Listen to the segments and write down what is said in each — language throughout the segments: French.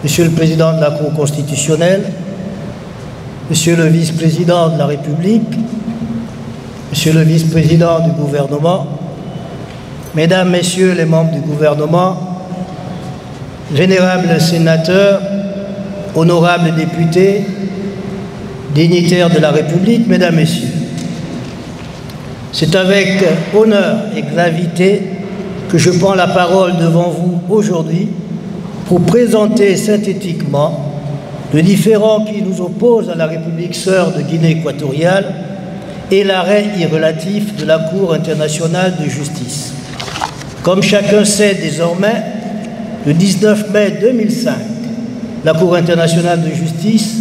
Monsieur le Président de la Cour constitutionnelle, Monsieur le Vice-président de la République, Monsieur le Vice-président du gouvernement, Mesdames, Messieurs les membres du gouvernement, vénérables sénateurs, honorables députés, dignitaires de la République, Mesdames, Messieurs, c'est avec honneur et gravité que je prends la parole devant vous aujourd'hui pour présenter synthétiquement le différend qui nous oppose à la République sœur de Guinée équatoriale et l'arrêt irrélatif de la Cour internationale de justice. Comme chacun sait désormais, le 19 mai 2005, la Cour internationale de justice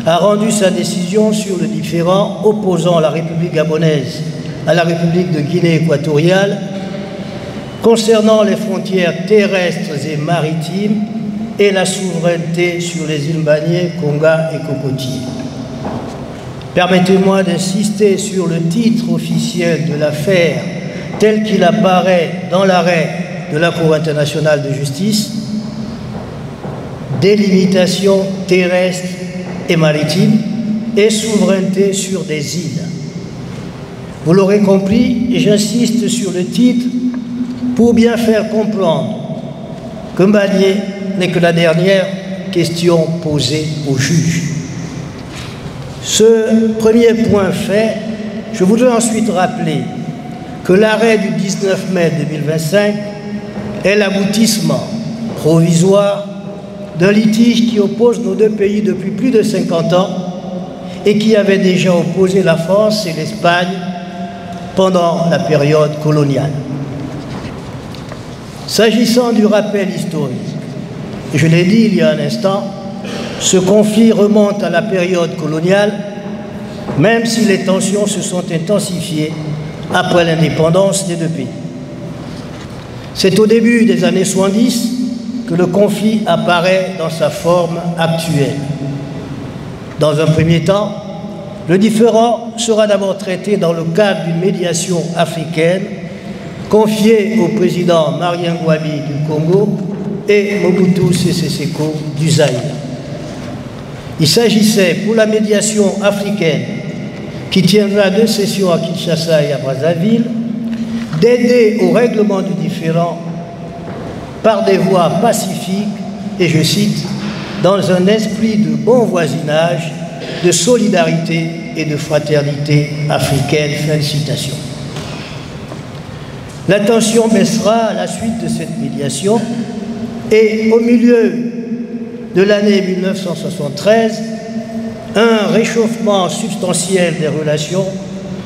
a rendu sa décision sur le différend opposant la République gabonaise à la République de Guinée équatoriale concernant les frontières terrestres et maritimes et la souveraineté sur les îles Banié, Konga et Cocotier. Permettez-moi d'insister sur le titre officiel de l'affaire tel qu'il apparaît dans l'arrêt de la Cour internationale de justice: délimitation terrestre et maritime et souveraineté sur des îles. Vous l'aurez compris, et j'insiste sur le titre pour bien faire comprendre que Banié n'est que la dernière question posée au juge. Ce premier point fait, je voudrais ensuite rappeler que l'arrêt du 19 mai 2025 est l'aboutissement provisoire d'un litige qui oppose nos deux pays depuis plus de 50 ans et qui avait déjà opposé la France et l'Espagne pendant la période coloniale. S'agissant du rappel historique, je l'ai dit il y a un instant, ce conflit remonte à la période coloniale, même si les tensions se sont intensifiées après l'indépendance des deux pays. C'est au début des années 70 que le conflit apparaît dans sa forme actuelle. Dans un premier temps, le différend sera d'abord traité dans le cadre d'une médiation africaine confiée au président Marien Ngouabi du Congo et Mobutu Sese Seko du Zaïre. Il s'agissait pour la médiation africaine, qui tiendra 2 sessions à Kinshasa et à Brazzaville, d'aider au règlement du différend par des voies pacifiques et, je cite, dans un esprit de bon voisinage, de solidarité et de fraternité africaine. Fin de citation. La tension baissera à la suite de cette médiation et au milieu de l'année 1973, un réchauffement substantiel des relations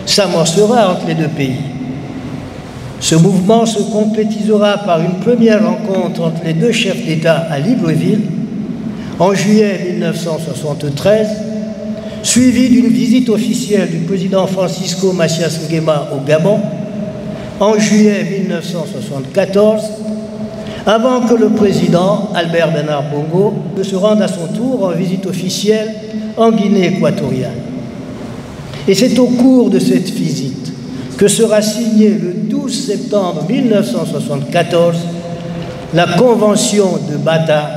s'amorcera entre les deux pays. Ce mouvement se concrétisera par une première rencontre entre les deux chefs d'État à Libreville en juillet 1973, suivie d'une visite officielle du président Francisco Macias Nguema au Gabon en juillet 1974, avant que le président Albert Bernard Bongo ne se rende à son tour en visite officielle en Guinée équatoriale. Et c'est au cours de cette visite que sera signée le 12 septembre 1974 la Convention de Bata,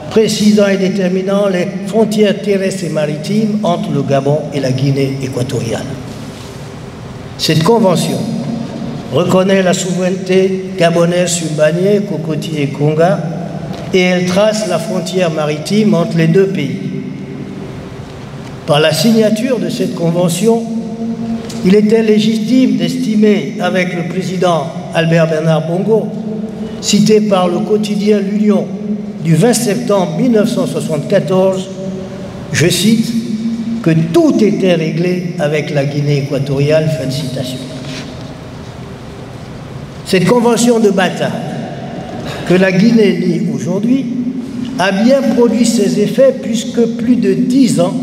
précisant et déterminant les frontières terrestres et maritimes entre le Gabon et la Guinée équatoriale. Cette convention reconnaît la souveraineté gabonaise sur Banié, Cocotier et Konga, et elle trace la frontière maritime entre les deux pays. Par la signature de cette convention, il était légitime d'estimer avec le président Albert Bernard Bongo, cité par le quotidien L'Union du 20 septembre 1974, je cite, que tout était réglé avec la Guinée équatoriale. Fin de citation. Cette convention de Bata, que la Guinée nie aujourd'hui, a bien produit ses effets puisque plus de 10 ans,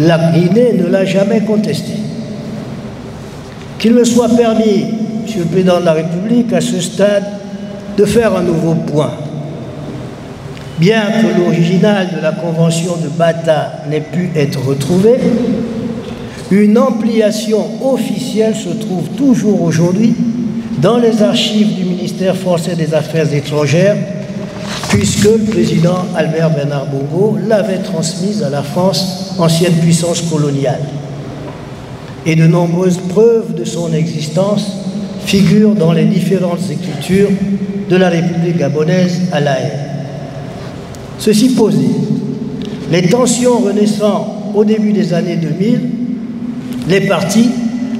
la Guinée ne l'a jamais contestée. Qu'il me soit permis, Monsieur le Président de la République, à ce stade, de faire un nouveau point. Bien que l'original de la convention de Bata n'ait pu être retrouvé, une ampliation officielle se trouve toujours aujourd'hui dans les archives du ministère français des Affaires étrangères, puisque le président Albert Bernard Bongo l'avait transmise à la France, ancienne puissance coloniale. Et de nombreuses preuves de son existence figurent dans les différentes écritures de la République gabonaise à La Haye. Ceci posé, les tensions renaissant au début des années 2000, les partis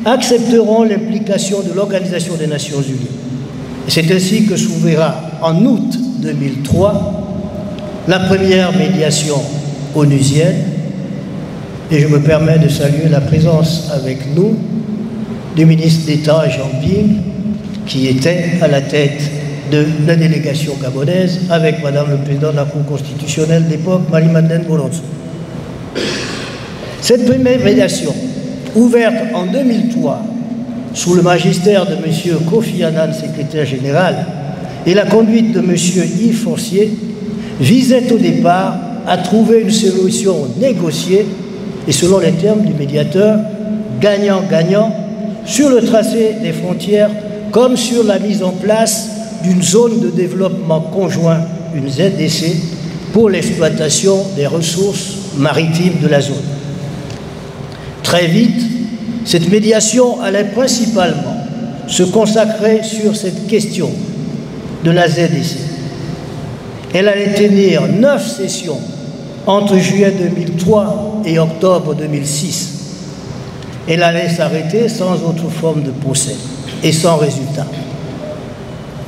accepteront l'implication de l'Organisation des Nations Unies. C'est ainsi que s'ouvrira en août 2003 la première médiation onusienne, et je me permets de saluer la présence avec nous du ministre d'État Jean Ping, qui était à la tête de la délégation gabonaise avec Madame le Président de la Cour constitutionnelle d'époque, Marie-Madeleine Bolonzo. Cette première médiation, ouverte en 2003 sous le magistère de M. Kofi Annan, secrétaire général, et la conduite de M. Yves Forcier, visait au départ à trouver une solution négociée et selon les termes du médiateur, gagnant-gagnant, sur le tracé des frontières comme sur la mise en place d'une zone de développement conjoint, une ZDC, pour l'exploitation des ressources maritimes de la zone. Très vite, cette médiation allait principalement se consacrer sur cette question de la ZDC. Elle allait tenir 9 sessions entre juillet 2003 et octobre 2006. Elle allait s'arrêter sans autre forme de procès et sans résultat.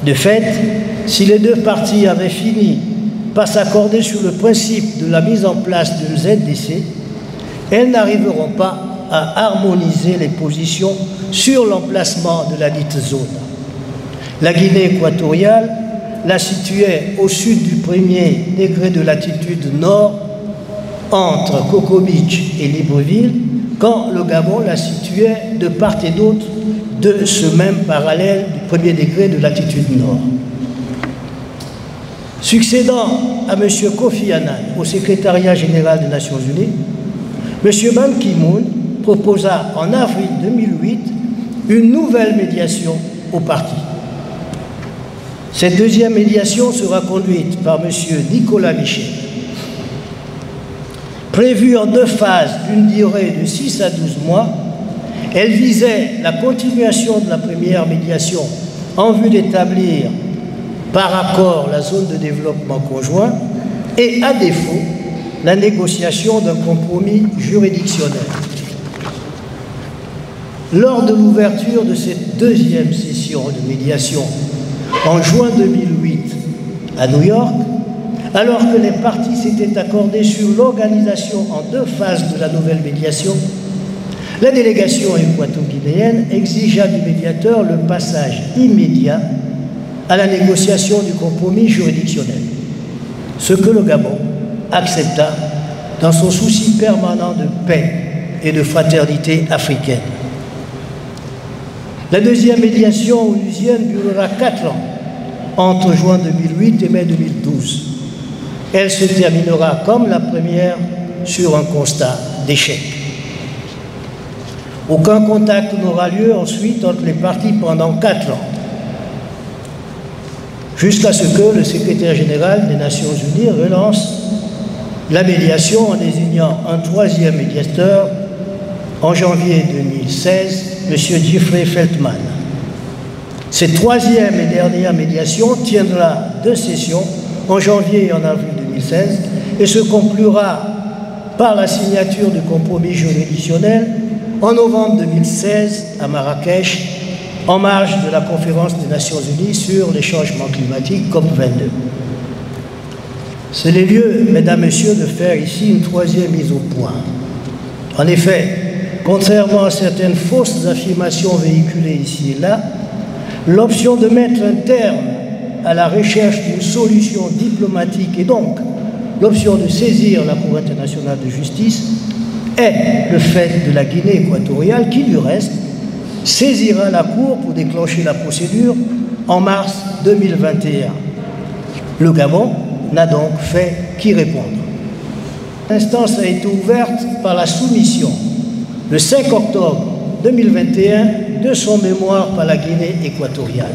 De fait, si les deux parties avaient fini par s'accorder sur le principe de la mise en place d'une ZDC, elles n'arriveront pas à harmoniser les positions sur l'emplacement de la dite zone. La Guinée équatoriale la situait au sud du premier degré de latitude nord, entre Coco Beach et Libreville, quand le Gabon la situait de part et d'autre de ce même parallèle du premier degré de latitude nord. Succédant à M. Kofi Annan au secrétariat général des Nations Unies, M. Ban Ki-moon proposa en avril 2008 une nouvelle médiation au parti. Cette deuxième médiation sera conduite par M. Nicolas Michel. Prévue en 2 phases d'une durée de 6 à 12 mois, elle visait la continuation de la première médiation en vue d'établir par accord la zone de développement conjoint et, à défaut, la négociation d'un compromis juridictionnel. Lors de l'ouverture de cette deuxième session de médiation en juin 2008 à New York, alors que les parties s'étaient accordées sur l'organisation en 2 phases de la nouvelle médiation, la délégation équato-guinéenne exigea du médiateur le passage immédiat à la négociation du compromis juridictionnel, ce que le Gabon accepta dans son souci permanent de paix et de fraternité africaine. La deuxième médiation onusienne durera 4 ans, entre juin 2008 et mai 2012. Elle se terminera comme la première sur un constat d'échec. Aucun contact n'aura lieu ensuite entre les parties pendant 4 ans, jusqu'à ce que le secrétaire général des Nations Unies relance la médiation en désignant un 3e médiateur en janvier 2016, M. Jeffrey Feltman. Cette 3e et dernière médiation tiendra 2 sessions en janvier et en avril 2016 et se conclura par la signature du compromis juridictionnel en novembre 2016 à Marrakech, en marge de la conférence des Nations Unies sur les changements climatiques COP22. C'est le lieu, mesdames, messieurs, de faire ici une 3e mise au point. En effet, contrairement à certaines fausses affirmations véhiculées ici et là, l'option de mettre un terme à la recherche d'une solution diplomatique et donc l'option de saisir la Cour internationale de justice est le fait de la Guinée équatoriale qui, du reste, saisira la Cour pour déclencher la procédure en mars 2021. Le Gabon n'a donc fait qu'y répondre. L'instance a été ouverte par la soumission, le 5 octobre 2021, de son mémoire par la Guinée équatoriale,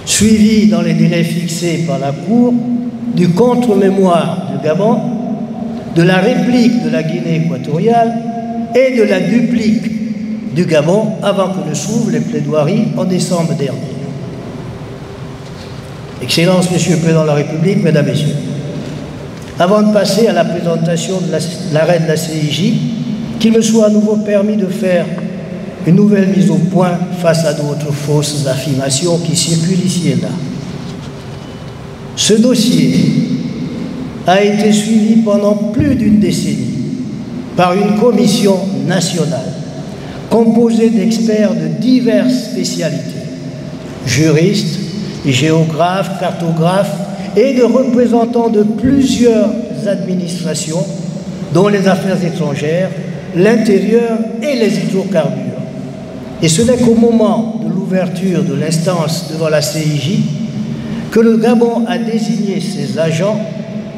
suivi dans les délais fixés par la Cour du contre-mémoire du Gabon, de la réplique de la Guinée équatoriale et de la duplique du Gabon avant que ne s'ouvrent les plaidoiries en décembre dernier. Excellence, Monsieur le Président de la République, Mesdames, Messieurs, avant de passer à la présentation de l'arrêt de la CIJ, qu'il me soit à nouveau permis de faire une nouvelle mise au point face à d'autres fausses affirmations qui circulent ici et là. Ce dossier a été suivi pendant plus d'une décennie par une commission nationale composée d'experts de diverses spécialités, juristes, géographes, cartographes et de représentants de plusieurs administrations, dont les affaires étrangères, l'intérieur et les hydrocarbures. Et ce n'est qu'au moment de l'ouverture de l'instance devant la CIJ que le Gabon a désigné ses agents,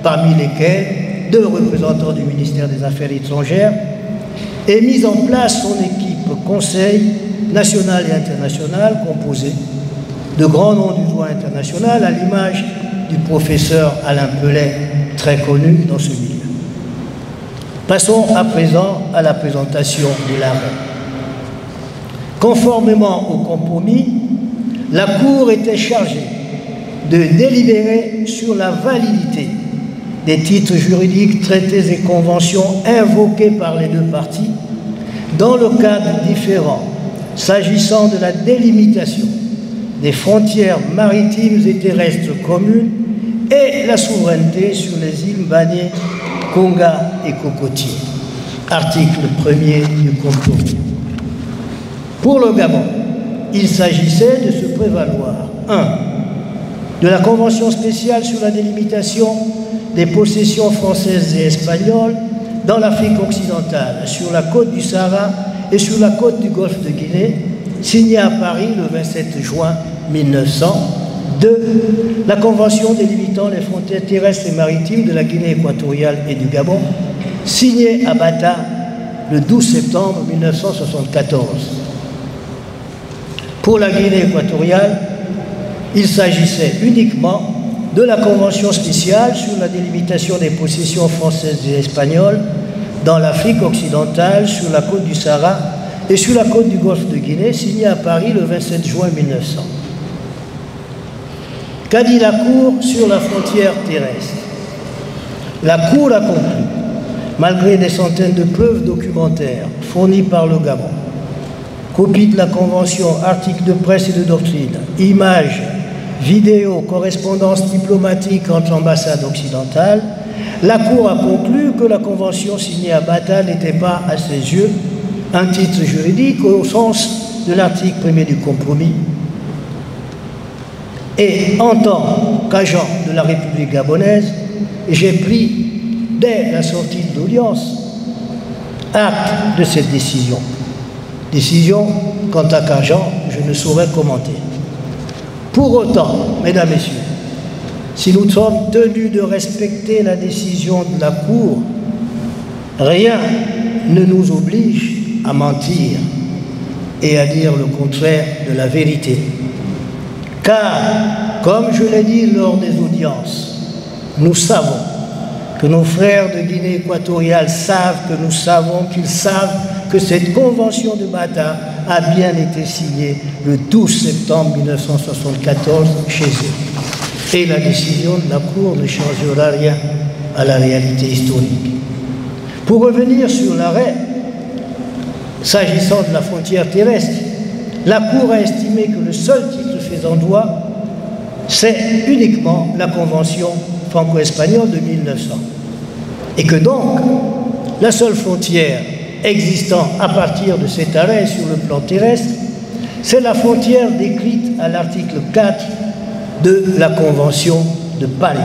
parmi lesquels 2 représentants du ministère des Affaires étrangères, et mis en place son équipe conseil national et international composée de grands noms du droit international, à l'image du professeur Alain Pellet, très connu dans ce milieu. Passons à présent à la présentation de l'arrêt. Conformément au compromis, la Cour était chargée de délibérer sur la validité des titres juridiques, traités et conventions invoqués par les 2 parties dans le cadre différent, s'agissant de la délimitation des frontières maritimes et terrestres communes et la souveraineté sur les îles Mbagné, Konga et Cocotier. Article 1er du compromis. Pour le Gabon, il s'agissait de se prévaloir 1. de la Convention spéciale sur la délimitation des possessions françaises et espagnoles dans l'Afrique occidentale, sur la côte du Sahara et sur la côte du Golfe de Guinée, signée à Paris le 27 juin 1900. 2. La Convention délimitant les frontières terrestres et maritimes de la Guinée équatoriale et du Gabon, signée à Bata le 12 septembre 1974. Pour la Guinée équatoriale, il s'agissait uniquement de la Convention spéciale sur la délimitation des possessions françaises et espagnoles dans l'Afrique occidentale, sur la côte du Sahara et sur la côte du Golfe de Guinée, signée à Paris le 27 juin 1900. Qu'a dit la Cour sur la frontière terrestre? La Cour a conclu, malgré des centaines de preuves documentaires fournies par le Gabon, copie de la Convention, articles de presse et de doctrine, images, vidéos, correspondances diplomatiques entre ambassades occidentales, la Cour a conclu que la Convention signée à Bata n'était pas, à ses yeux, un titre juridique au sens de l'article 1er du compromis. Et en tant qu'agent de la République gabonaise, j'ai pris, dès la sortie de l'audience, acte de cette décision. Décision, quant à qu'agent, je ne saurais commenter. Pour autant, mesdames, messieurs, si nous sommes tenus de respecter la décision de la Cour, rien ne nous oblige à mentir et à dire le contraire de la vérité. Car, comme je l'ai dit lors des audiences, nous savons que nos frères de Guinée équatoriale savent que nous savons qu'ils savent que cette convention de Bata a bien été signée le 12 septembre 1974 chez eux. Et la décision de la Cour ne changera rien à la réalité historique. Pour revenir sur l'arrêt, s'agissant de la frontière terrestre, la Cour a estimé que le seul titre faisant droit, c'est uniquement la Convention franco-espagnole de 1900. Et que donc, la seule frontière existant à partir de cet arrêt sur le plan terrestre, c'est la frontière décrite à l'article 4 de la Convention de Paris.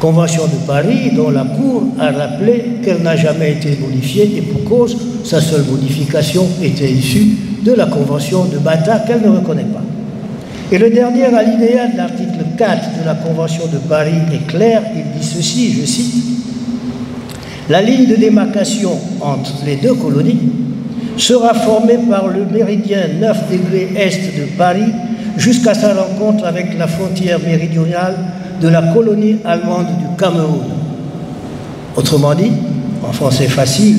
Convention de Paris dont la Cour a rappelé qu'elle n'a jamais été modifiée et pour cause, sa seule modification était issue de la Convention de Bata qu'elle ne reconnaît pas. Et le dernier alinéa de l'article 4 de la Convention de Paris est clair, il dit ceci, je cite, « La ligne de démarcation entre les deux colonies sera formée par le méridien 9 degrés est de Paris jusqu'à sa rencontre avec la frontière méridionale de la colonie allemande du Cameroun. Autrement dit, en français facile,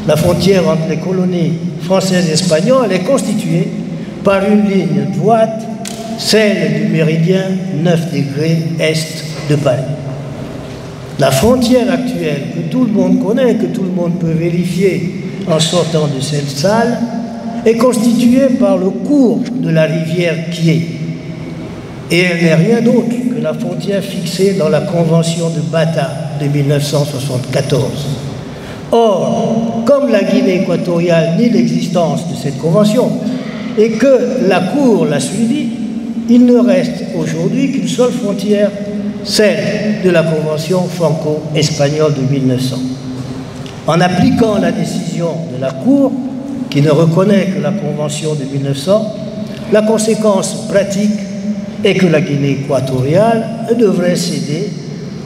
la frontière entre les colonies françaises et espagnoles est constituée par une ligne droite, celle du méridien 9 degrés est de Paris. La frontière actuelle que tout le monde connaît, que tout le monde peut vérifier en sortant de cette salle, est constituée par le cours de la rivière Kié. Et elle n'est rien d'autre que la frontière fixée dans la Convention de Bata de 1974. Or, comme la Guinée équatoriale nie l'existence de cette convention et que la Cour l'a suivie, il ne reste aujourd'hui qu'une seule frontière, celle de la Convention franco-espagnole de 1900. En appliquant la décision de la Cour, qui ne reconnaît que la Convention de 1900, la conséquence pratique est que la Guinée équatoriale devrait céder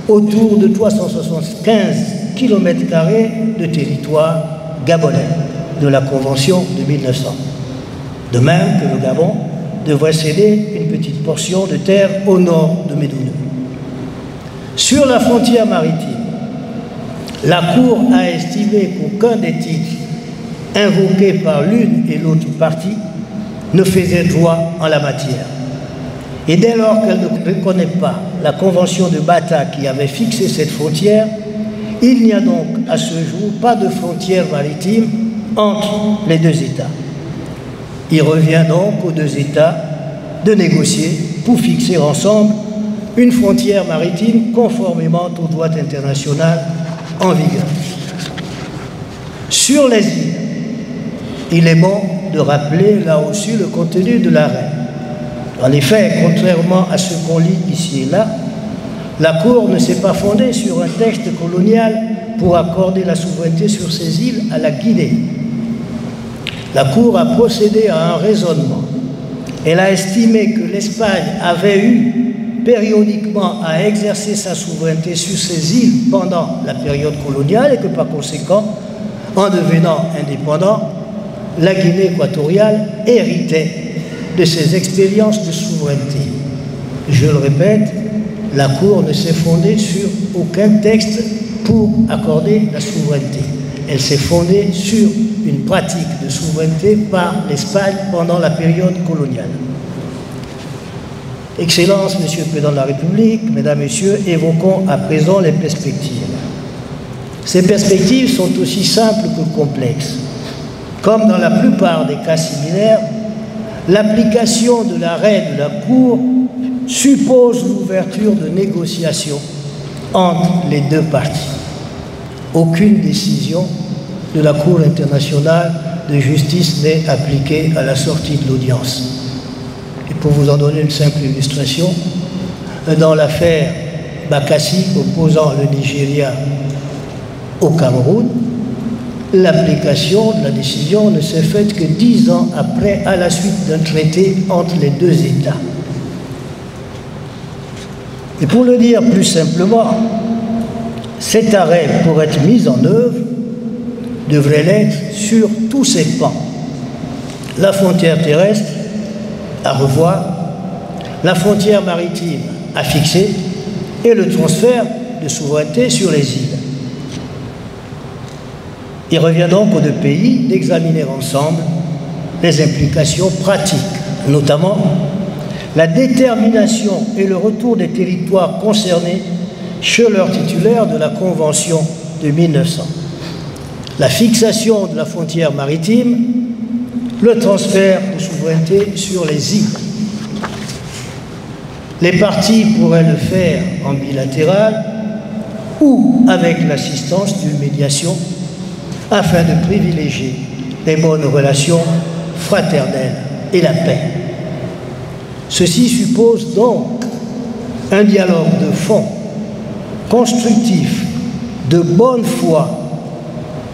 autour de 375 km² de territoire gabonais de la Convention de 1900. De même que le Gabon devrait céder une petite portion de terre au nord de Médounou. Sur la frontière maritime, la Cour a estimé qu'aucun des titres invoqués par l'une et l'autre partie ne faisait droit en la matière. Et dès lors qu'elle ne reconnaît pas la Convention de Bata qui avait fixé cette frontière, il n'y a donc à ce jour pas de frontière maritime entre les deux États. Il revient donc aux deux États de négocier pour fixer ensemble une frontière maritime conformément au droit international en vigueur. Sur les îles, il est bon de rappeler là aussi le contenu de l'arrêt. En effet, contrairement à ce qu'on lit ici et là, la Cour ne s'est pas fondée sur un texte colonial pour accorder la souveraineté sur ces îles à la Guinée. La Cour a procédé à un raisonnement. Elle a estimé que l'Espagne avait eu périodiquement à exercer sa souveraineté sur ces îles pendant la période coloniale et que par conséquent, en devenant indépendant, la Guinée équatoriale héritait de ses expériences de souveraineté. Je le répète, la Cour ne s'est fondée sur aucun texte pour accorder la souveraineté. Elle s'est fondée sur une pratique de souveraineté par l'Espagne pendant la période coloniale. Excellences, Monsieur le Président de la République, Mesdames, Messieurs, évoquons à présent les perspectives. Ces perspectives sont aussi simples que complexes. Comme dans la plupart des cas similaires, l'application de l'arrêt de la Cour suppose l'ouverture de négociations entre les deux parties. Aucune décision de la Cour internationale de justice n'est appliquée à la sortie de l'audience. Et pour vous en donner une simple illustration, dans l'affaire Bakassi opposant le Nigeria au Cameroun, l'application de la décision ne s'est faite que 10 ans après, à la suite d'un traité entre les deux États. Et pour le dire plus simplement, cet arrêt, pour être mis en œuvre, devrait l'être sur tous ses pans. La frontière terrestre à revoir, la frontière maritime à fixer et le transfert de souveraineté sur les îles. Il revient donc aux deux pays d'examiner ensemble les implications pratiques, notamment la détermination et le retour des territoires concernés chez leurs titulaires de la Convention de 1900, la fixation de la frontière maritime, le transfert de souveraineté sur les îles. Les parties pourraient le faire en bilatéral ou avec l'assistance d'une médiation afin de privilégier les bonnes relations fraternelles et la paix. Ceci suppose donc un dialogue de fond, constructif, de bonne foi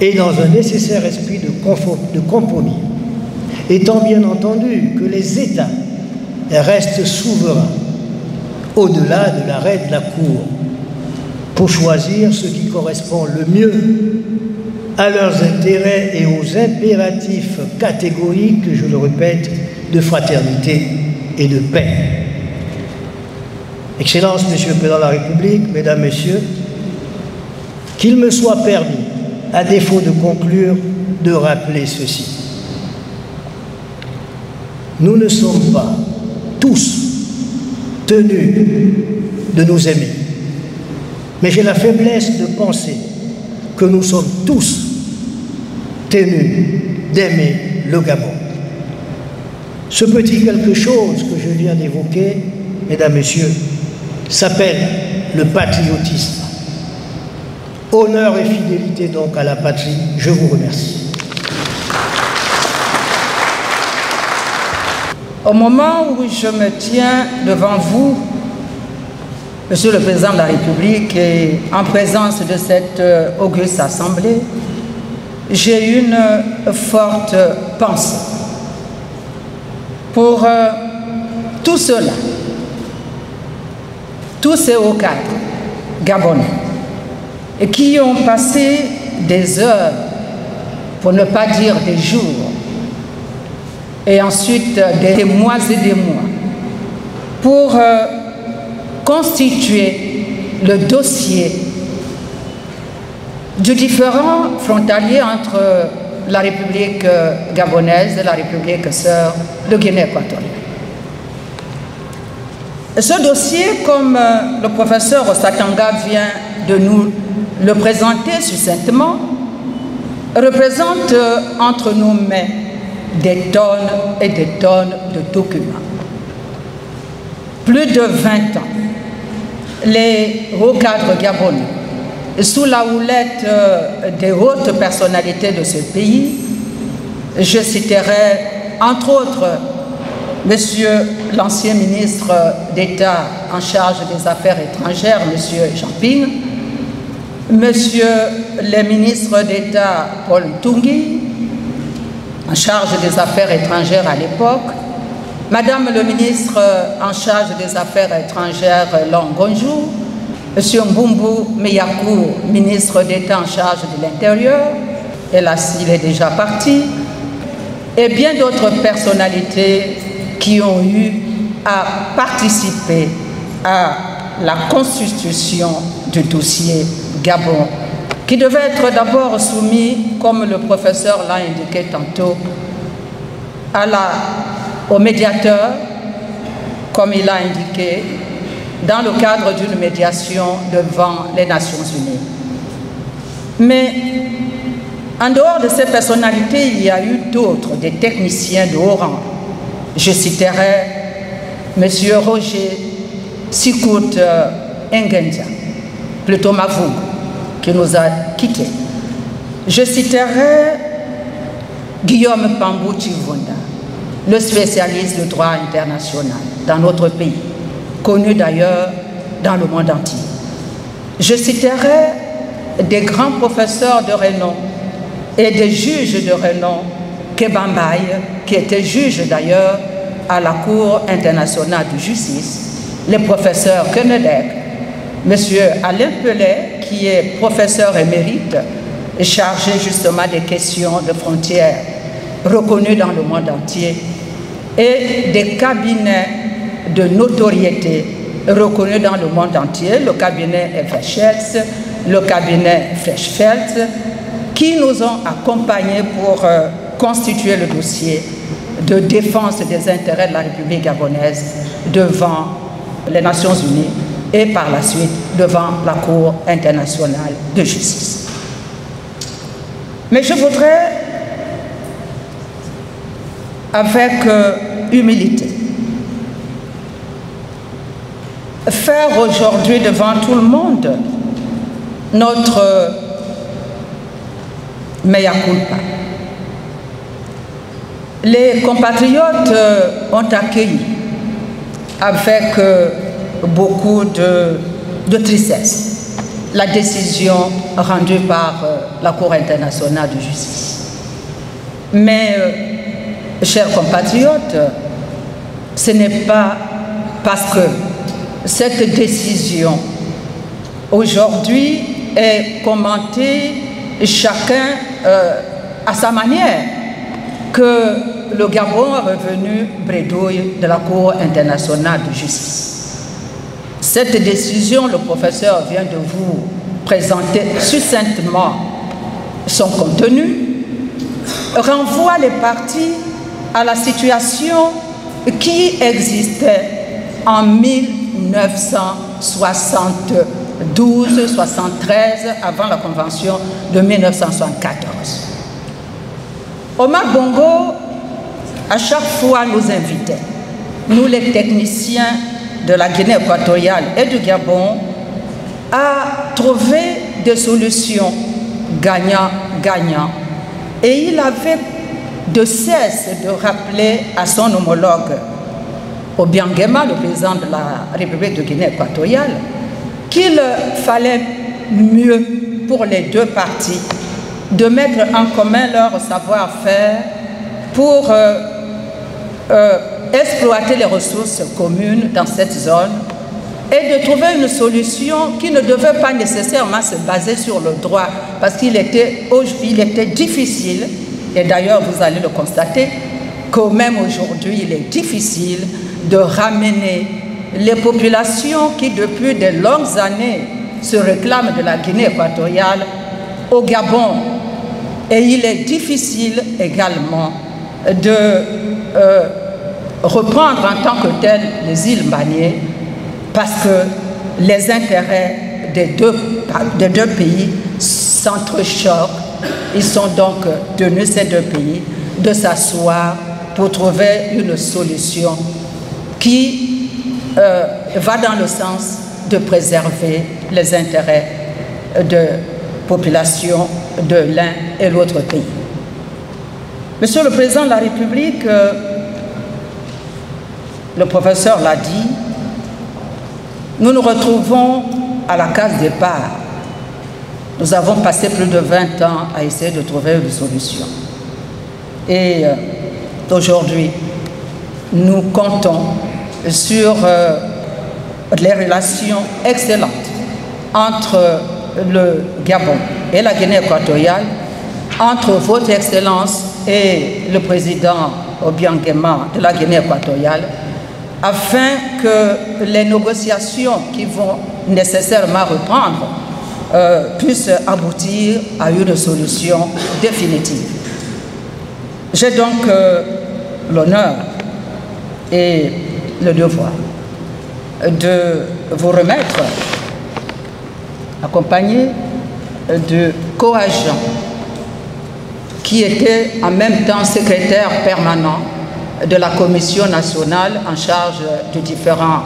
et dans un nécessaire esprit de compromis, étant bien entendu que les États restent souverains au-delà de l'arrêt de la Cour pour choisir ce qui correspond le mieux à leurs intérêts et aux impératifs catégoriques, je le répète, de fraternité et de paix. Excellence, Monsieur le Président de la République, Mesdames, Messieurs, qu'il me soit permis, à défaut de conclure, de rappeler ceci. Nous ne sommes pas tous tenus de nous aimer, mais j'ai la faiblesse de penser que nous sommes tous tenus d'aimer le Gabon. Ce petit quelque chose que je viens d'évoquer, Mesdames, Messieurs, s'appelle le patriotisme. Honneur et fidélité donc à la patrie, je vous remercie. Au moment où je me tiens devant vous, Monsieur le Président de la République, et en présence de cette auguste assemblée, j'ai une forte pensée pour tous ceux-là, tous ces hauts cadres gabonais, et qui ont passé des heures, pour ne pas dire des jours, et ensuite des mois et des mois, pour constituer le dossier du différent frontalier entre la République gabonaise et la République sœur de Guinée équatoriale. Ce dossier, comme le professeur Osatanga vient de nous le présenter succinctement, représente entre nos mains des tonnes et des tonnes de documents. Plus de 20 ans, les hauts cadres gabonais, sous la houlette des hautes personnalités de ce pays, je citerai entre autres Monsieur l'ancien ministre d'État en charge des Affaires étrangères, Monsieur Champing, Monsieur le ministre d'État Paul Ntungui, en charge des Affaires étrangères à l'époque, Madame le ministre en charge des Affaires étrangères Longonjou, Monsieur Mbumbu Meyakou, ministre d'État en charge de l'Intérieur, hélas il est déjà parti, et bien d'autres personnalités qui ont eu à participer à la constitution du dossier Gabon, qui devait être d'abord soumis, comme le professeur l'a indiqué tantôt, au médiateur, comme il l'a indiqué, dans le cadre d'une médiation devant les Nations Unies. Mais en dehors de ces personnalités, il y a eu d'autres, des techniciens de haut rang. Je citerai M. Roger Sikout Ngendia, plutôt Mavung, qui nous a quittés. Je citerai Guillaume Pambou Chivunda, le spécialiste du droit international dans notre pays, connu d'ailleurs dans le monde entier. Je citerai des grands professeurs de renom et des juges de renom, Kebambaye, qui était juge d'ailleurs à la Cour internationale de justice, les professeurs Kenedek, M. Alain Pellet, qui est professeur émérite et chargé justement des questions de frontières, reconnu dans le monde entier, et des cabinets de notoriété reconnus dans le monde entier, le cabinet Everschelz, le cabinet Freshfeld, qui nous ont accompagnés pour constituer le dossier de défense des intérêts de la République gabonaise devant les Nations Unies et par la suite devant la Cour internationale de justice. Mais je voudrais, avec humilité, faire aujourd'hui devant tout le monde notre mea culpa. Les compatriotes ont accueilli avec beaucoup de tristesse la décision rendue par la Cour internationale de justice. Mais, chers compatriotes, ce n'est pas parce que cette décision aujourd'hui est commentée chacun à sa manière que le Gabon est revenu bredouille de la Cour internationale de justice. Cette décision, le professeur vient de vous présenter succinctement son contenu, renvoie les parties à la situation qui existait en 1972-73, avant la Convention de 1974. Omar Bongo, à chaque fois, nous invitait, nous les techniciens de la Guinée équatoriale et du Gabon, à trouver des solutions gagnant-gagnant. Et il avait de cesse de rappeler à son homologue Obiangema, le président de la République de Guinée équatoriale, qu'il fallait mieux pour les deux parties de mettre en commun leur savoir-faire pour exploiter les ressources communes dans cette zone et de trouver une solution qui ne devait pas nécessairement se baser sur le droit, parce qu'il était difficile, et d'ailleurs vous allez le constater, que même aujourd'hui il est difficile de ramener les populations qui depuis de longues années se réclament de la Guinée équatoriale au Gabon. Et il est difficile également de reprendre en tant que tel les îles Manié, parce que les intérêts des deux pays s'entrechoquent. Ils sont donc tenus, ces deux pays, de s'asseoir pour trouver une solution qui va dans le sens de préserver les intérêts de population de l'un et l'autre pays. Monsieur le Président de la République, le professeur l'a dit, nous nous retrouvons à la case départ. Nous avons passé plus de 20 ans à essayer de trouver une solution. Et aujourd'hui, nous comptons sur les relations excellentes entre le Gabon et la Guinée équatoriale, entre votre Excellence et le président Obiangema de la Guinée équatoriale, afin que les négociations qui vont nécessairement reprendre puissent aboutir à une solution définitive. J'ai donc l'honneur et le devoir de vous remettre, accompagné de co-agents qui était en même temps secrétaire permanent de la Commission nationale en charge de différents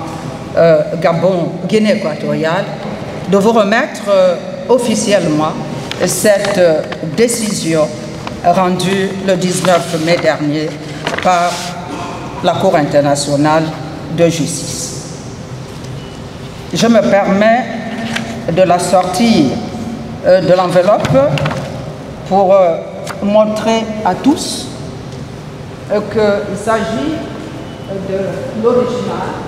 Gabon-Guinée équatoriale, de vous remettre officiellement cette décision rendue le 19 mai dernier par la Cour internationale de justice. Je me permets de la sortir de l'enveloppe pour montrer à tous qu'il s'agit de l'original.